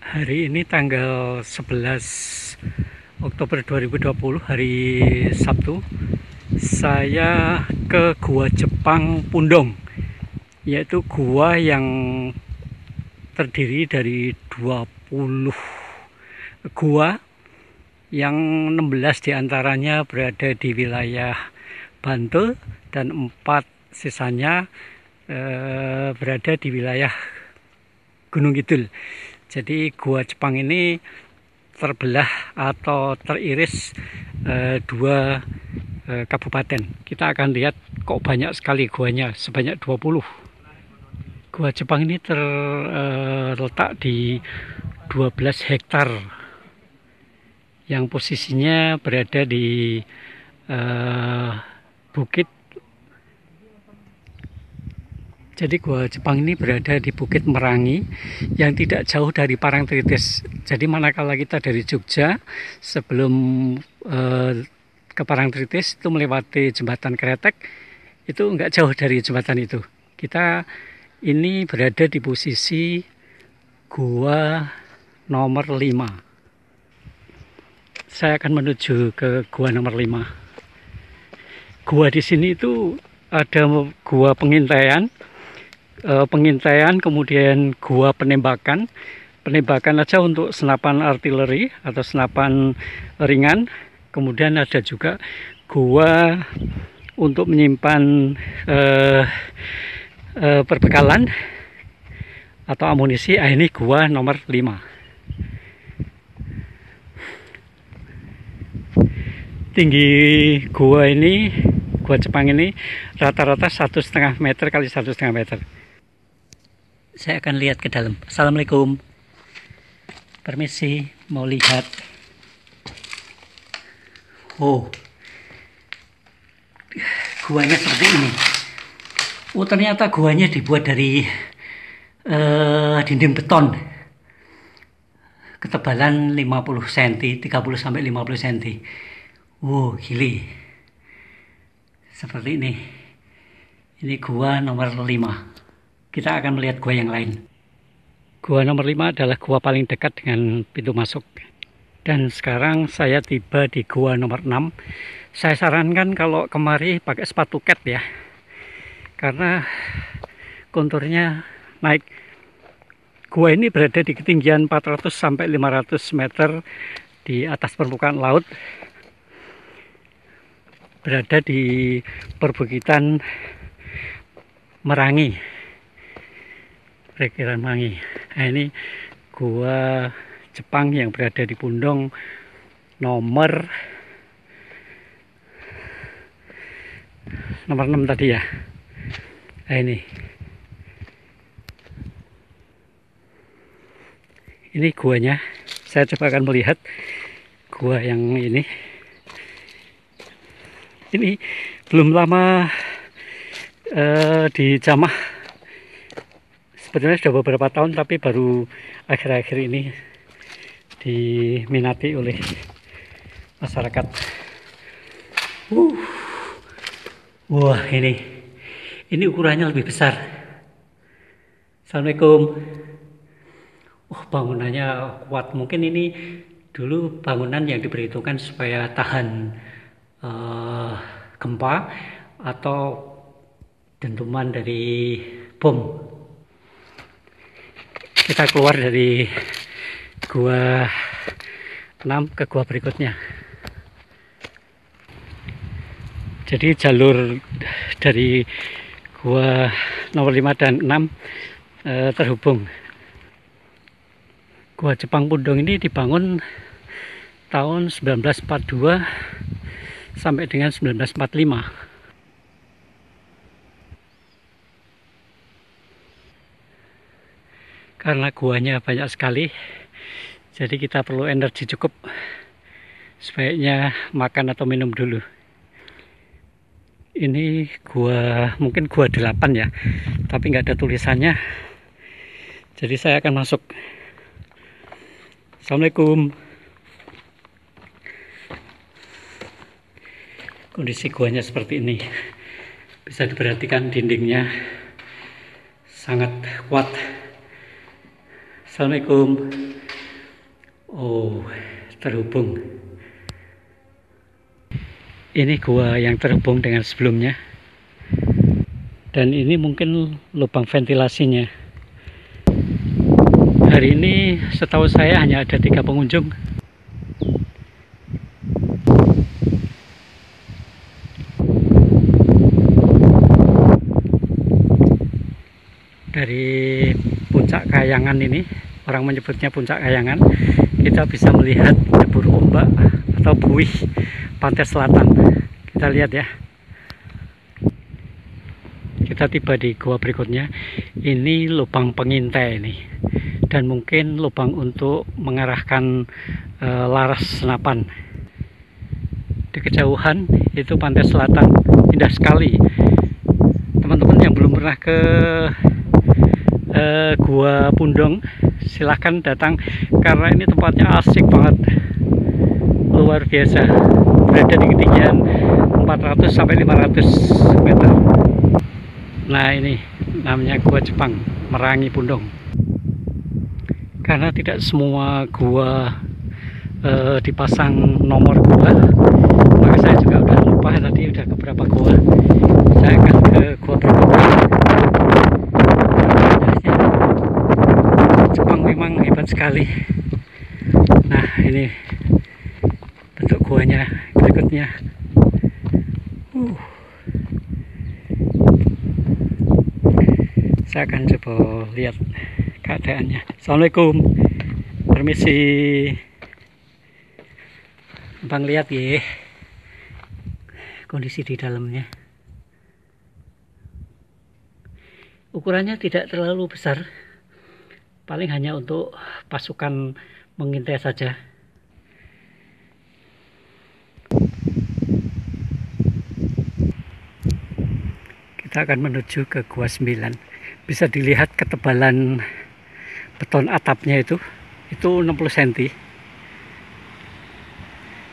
Hari ini tanggal 11 Oktober 2020, hari Sabtu. Saya ke Gua Jepang Pundong, yaitu gua yang terdiri dari 20 gua, yang 16 diantaranya berada di wilayah Bantul dan 4 sisanya berada di wilayah Gunung Kidul. Jadi Gua Jepang ini terbelah atau teriris dua kabupaten. Kita akan lihat kok banyak sekali guanya, sebanyak 20. Gua Jepang ini terletak di 12 hektar yang posisinya berada di bukit. Jadi Gua Jepang ini berada di Bukit Merangi yang tidak jauh dari Parangtritis. Jadi manakala kita dari Jogja sebelum ke Parangtritis itu melewati jembatan Kretek, itu nggak jauh dari jembatan itu. Kita ini berada di posisi gua nomor 5. Saya akan menuju ke gua nomor 5. Gua di sini itu ada gua pengintaian, kemudian gua penembakan aja untuk senapan artileri atau senapan ringan. Kemudian ada juga gua untuk menyimpan perbekalan atau amunisi. Ini gua nomor 5. Tinggi gua Jepang ini rata-rata 1,5 meter kali 1,5 meter. Saya akan lihat ke dalam. Assalamualaikum. Permisi, mau lihat. Oh, guanya seperti ini. Oh, ternyata guanya dibuat dari dinding beton. Ketebalan 50 cm, 30 sampai 50 cm. Wow, gili. Seperti ini. Ini gua nomor 5. Kita akan melihat gua yang lain. Gua nomor 5 adalah gua paling dekat dengan pintu masuk. Dan sekarang saya tiba di gua nomor 6. Saya sarankan kalau kemari pakai sepatu cat ya. Karena konturnya naik. Gua ini berada di ketinggian 400 sampai 500 meter di atas permukaan laut. Berada di perbukitan Merangi, Perairan Merangi. Nah, ini gua Jepang yang berada di Pundong nomor 6 tadi ya. Nah, ini guanya. Saya coba akan melihat gua yang ini. Ini belum lama dijamah. Sebenarnya sudah beberapa tahun, tapi baru akhir-akhir ini diminati oleh masyarakat. Wah, ini ukurannya lebih besar. Assalamualaikum. Bangunannya kuat. Mungkin ini dulu bangunan yang diperhitungkan supaya tahan gempa atau dentuman dari bom. Kita keluar dari gua 6 ke gua berikutnya. Jadi jalur dari gua nomor 5 dan 6 terhubung. Gua Jepang Pundong ini dibangun tahun 1942 sampai dengan 1945. Karena guanya banyak sekali, jadi kita perlu energi cukup. Sebaiknya makan atau minum dulu. Ini gua, mungkin gua 8 ya, tapi nggak ada tulisannya. Jadi saya akan masuk. Assalamualaikum. Kondisi guanya seperti ini. Bisa diperhatikan dindingnya sangat kuat. Assalamualaikum. Oh, terhubung. Ini gua yang terhubung dengan sebelumnya. Dan ini mungkin lubang ventilasinya. Hari ini setahu saya hanya ada 3 pengunjung. Dari puncak Kayangan ini, orang menyebutnya puncak Kayangan, kita bisa melihat debur ombak atau buih pantai selatan. Kita lihat ya. Kita tiba di gua berikutnya. Ini lubang pengintai ini, dan mungkin lubang untuk mengarahkan laras senapan. Di kejauhan itu pantai selatan, indah sekali. Teman-teman yang belum pernah ke Gua Pundong, silahkan datang karena ini tempatnya asik banget, luar biasa. Berada di ketinggian 400 sampai 500 meter. Nah, ini namanya Gua Jepang Merangi Pundong. Karena tidak semua gua dipasang nomor gua, maka saya juga udah lupa tadi udah ke berapa gua. Saya akan ke gua berikutnya. Jepang memang hebat sekali. Nah, ini bentuk guanya berikutnya. Saya akan coba lihat keadaannya. Assalamualaikum, permisi. Bang, lihat ya kondisi di dalamnya. Ukurannya tidak terlalu besar, paling hanya untuk pasukan mengintai saja. Kita akan menuju ke Gua 9. Bisa dilihat ketebalan beton atapnya itu 60 cm.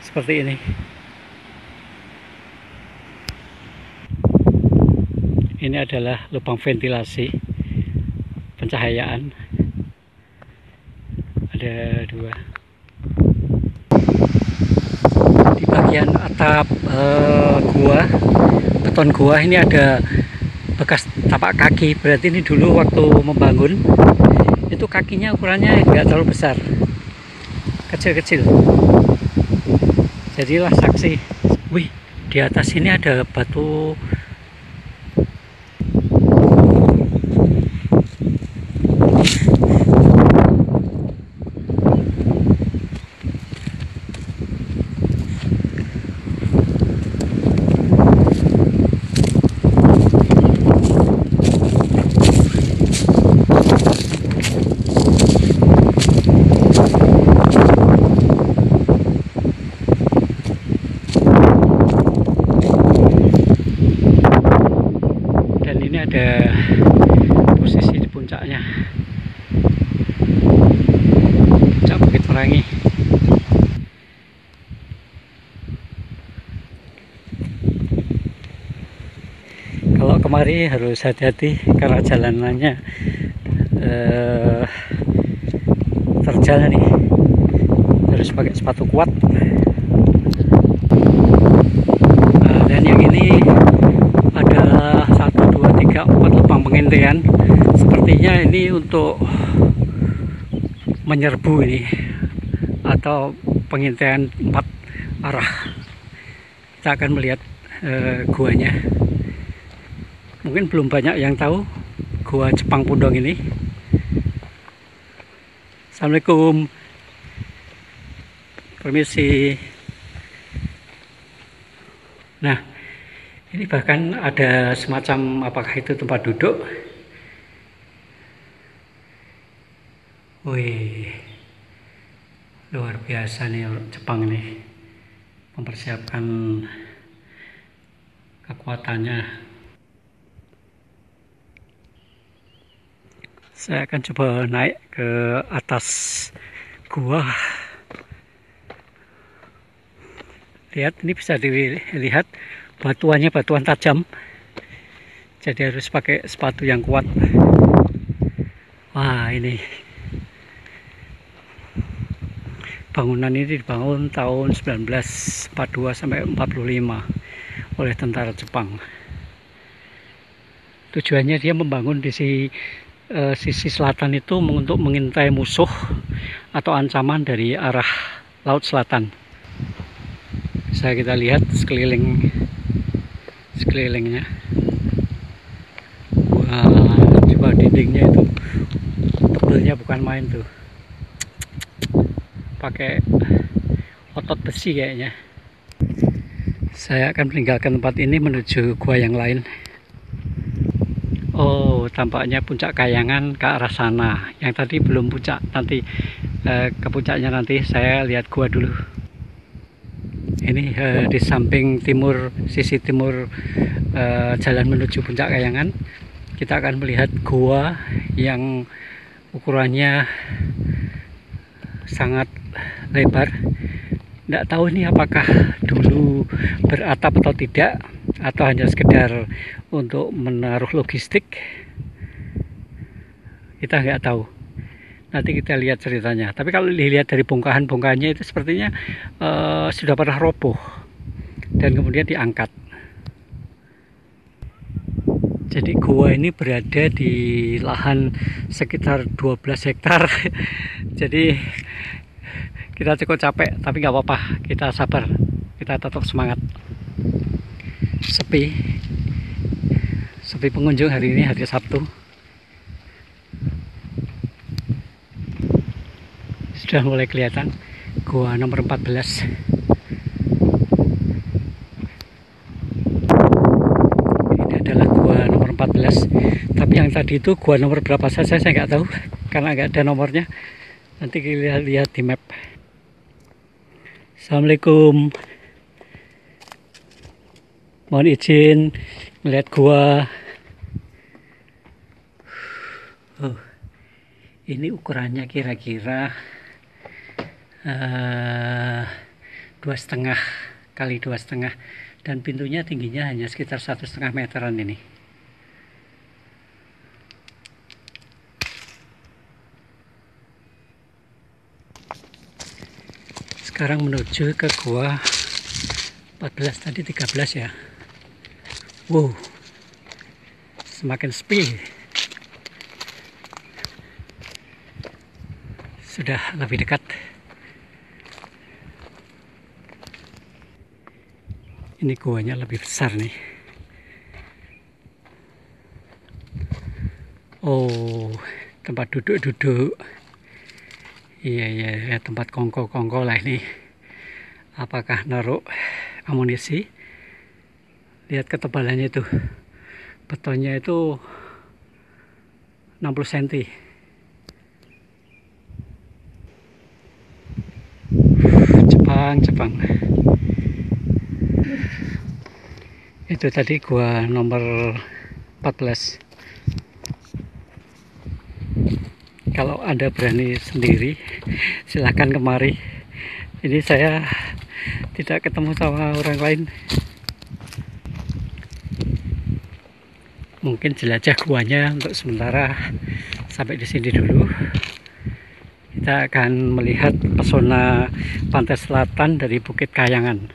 Seperti ini. Ini adalah lubang ventilasi pencahayaan. Ada 2. Di bagian atap gua, beton gua ini ada bekas tapak kaki. Berarti ini dulu waktu membangun itu kakinya ukurannya nggak terlalu besar, kecil-kecil. Jadilah saksi. Wih, di atas ini ada batu. Ada posisi di puncaknya, puncak Bukit Merangi. Kalau kemari harus hati-hati karena jalanannya terjal nih, harus pakai sepatu kuat. Dan yang ini ada 1, 2, 3, 4 lubang pengintaian. Sepertinya ini untuk menyerbu ini, atau pengintaian 4 arah. Kita akan melihat guanya. Mungkin belum banyak yang tahu Gua Jepang Pundong ini. Assalamualaikum, permisi. Nah, ini bahkan ada semacam, apakah itu tempat duduk? Wih, luar biasa nih Jepang nih, mempersiapkan kekuatannya. Saya akan coba naik ke atas gua. Lihat, ini bisa dilihat batuannya batuan tajam, jadi harus pakai sepatu yang kuat. Wah, ini Bangunan ini dibangun tahun 1942 sampai 45 oleh tentara Jepang. Tujuannya dia membangun di sisi selatan itu untuk mengintai musuh atau ancaman dari arah laut selatan. Bisa kita lihat sekelilingnya. Wah, coba dindingnya itu tebalnya bukan main tuh. Pakai otot besi kayaknya. Saya akan meninggalkan tempat ini menuju gua yang lain. Oh, tampaknya puncak Kayangan ke arah sana. Yang tadi belum puncak, nanti ke puncaknya nanti saya lihat gua dulu. Ini di samping timur, sisi timur jalan menuju puncak Kayangan, kita akan melihat gua yang ukurannya sangat lebar. Tidak tahu ini apakah dulu beratap atau tidak, atau hanya sekedar untuk menaruh logistik. Kita nggak tahu. Nanti kita lihat ceritanya. Tapi kalau dilihat dari bongkahan-bongkahannya itu sepertinya sudah pernah roboh dan kemudian diangkat. Jadi gua ini berada di lahan sekitar 12 hektar. Jadi kita cukup capek, tapi nggak apa-apa, kita sabar, kita tetap semangat. Sepi pengunjung hari ini, hari Sabtu. Sudah mulai kelihatan gua nomor 14. Ini adalah gua nomor 14. Tapi yang tadi itu gua nomor berapa saja saya nggak tahu, karena nggak ada nomornya. Nanti kita lihat di map. Assalamualaikum. Mohon izin melihat gua. Oh, ini ukurannya kira-kira 2,5 kali 2,5, dan pintunya tingginya hanya sekitar 1,5 meteran ini. Sekarang menuju ke gua 14, tadi 13 ya. Wow, semakin sepi. Sudah lebih dekat. Ini guanya lebih besar nih. Oh, tempat duduk-duduk. Iya, tempat kongko-kongko lah ini. Apakah naruh amunisi? Lihat ketebalannya itu. Betonnya itu 60 cm. Jepang. Itu tadi gua nomor 14. Kalau Anda berani sendiri, silahkan kemari. Ini saya tidak ketemu sama orang lain. Mungkin jelajah guanya untuk sementara sampai di sini dulu. Kita akan melihat pesona pantai selatan dari Bukit Kayangan.